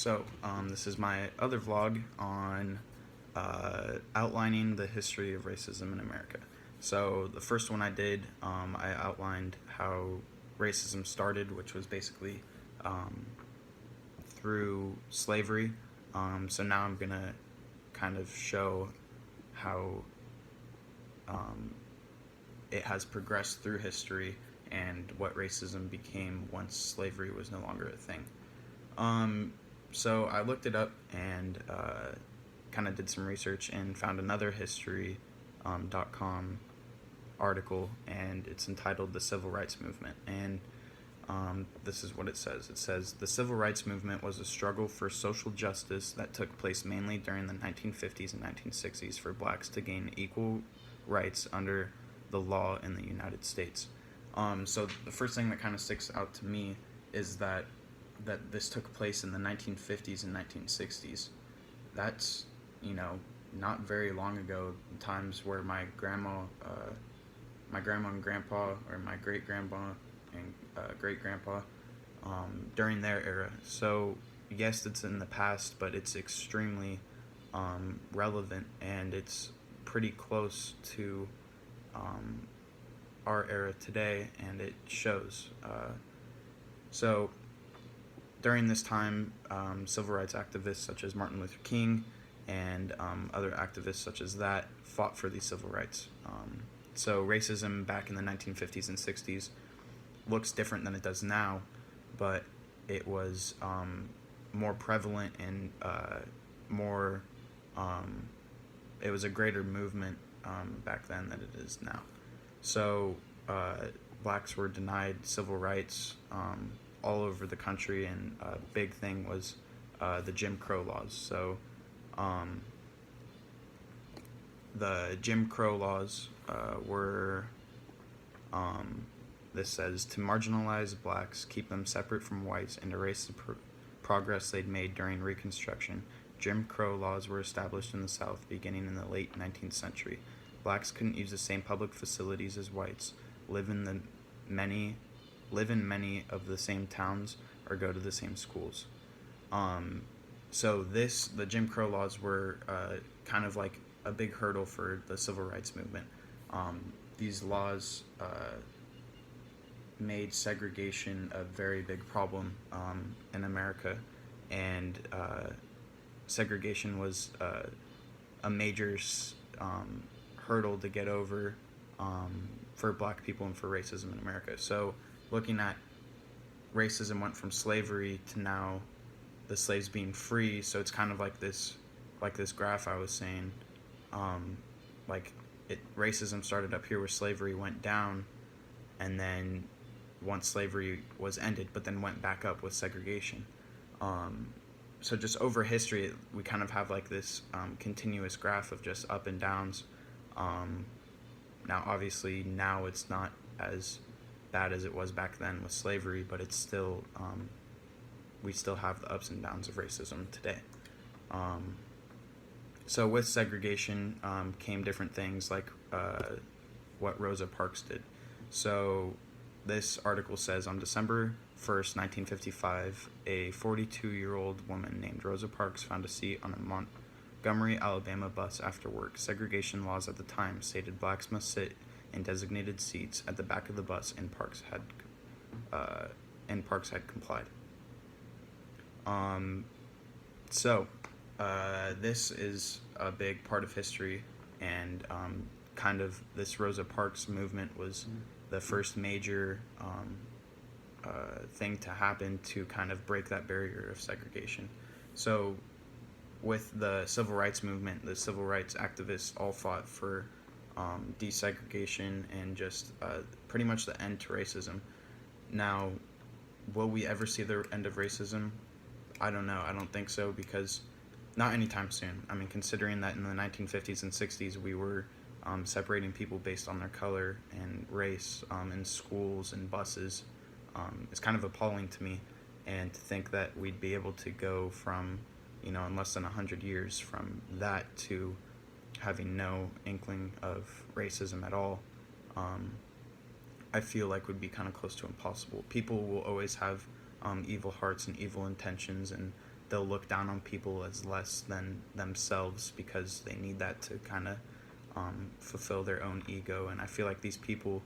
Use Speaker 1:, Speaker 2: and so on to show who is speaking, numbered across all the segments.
Speaker 1: This is my other vlog on outlining the history of racism in America. So, the first one I did, I outlined how racism started, which was basically um, through slavery. So, now I'm going to kind of show how it has progressed through history and what racism became once slavery was no longer a thing. So I looked it up and kind of did some research and found another history.com article, and it's entitled The Civil Rights Movement. And this is what it says. It says, the civil rights movement was a struggle for social justice that took place mainly during the 1950s and 1960s for blacks to gain equal rights under the law in the United States. So the first thing that kind of sticks out to me is that this took place in the 1950s and 1960s. That's, not very long ago, times where my grandma and grandpa, or my great grandpa and great grandpa, during their era. So, yes, it's in the past, but it's extremely relevant, and it's pretty close to our era today, and it shows. So, during this time, civil rights activists such as Martin Luther King and other activists such as that fought for these civil rights. So racism back in the 1950s and 60s looks different than it does now, but it was more prevalent and more, it was a greater movement back then than it is now. So blacks were denied civil rights all over the country, and a big thing was the Jim Crow laws. So the Jim Crow laws were, this says, to marginalize blacks, keep them separate from whites, and erase the progress they'd made during Reconstruction. Jim Crow laws were established in the South beginning in the late 19th century. Blacks couldn't use the same public facilities as whites, live in many of the same towns, or go to the same schools. So the Jim Crow laws were kind of like a big hurdle for the civil rights movement. These laws made segregation a very big problem in America, and segregation was a major hurdle to get over for black people and for racism in America. So looking at racism went from slavery to now the slaves being free. So it's kind of like this graph I was saying. Racism started up here where slavery went down, and then once slavery was ended, but then went back up with segregation. So just over history, we kind of have like this continuous graph of just up and downs. Now, obviously, now it's not as bad as it was back then with slavery, but it's still, we still have the ups and downs of racism today. So with segregation came different things like what Rosa Parks did. So this article says, on December 1st, 1955, a 42-year-old woman named Rosa Parks found a seat on a Montgomery, Alabama bus after work. Segregation laws at the time stated blacks must sit in designated seats at the back of the bus, and Parks had complied. This is a big part of history, and kind of this Rosa Parks movement was the first major thing to happen to kind of break that barrier of segregation. So with the civil rights movement, the civil rights activists all fought for desegregation and just pretty much the end to racism. Now, will we ever see the end of racism? I don't know. I don't think so, because not anytime soon. I mean, considering that in the 1950s and 60s we were separating people based on their color and race in schools and buses, it's kind of appalling to me. And to think that we'd be able to go from, in less than 100 years from that to having no inkling of racism at all, I feel like would be kind of close to impossible. People will always have evil hearts and evil intentions, and they'll look down on people as less than themselves because they need that to kind of fulfill their own ego. And I feel like these people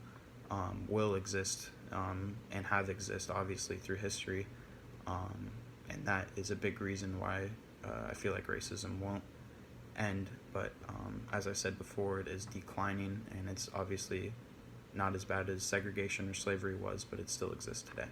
Speaker 1: will exist and have existed obviously through history, and that is a big reason why I feel like racism won't end. But as I said before, it is declining, and it's obviously not as bad as segregation or slavery was, but it still exists today.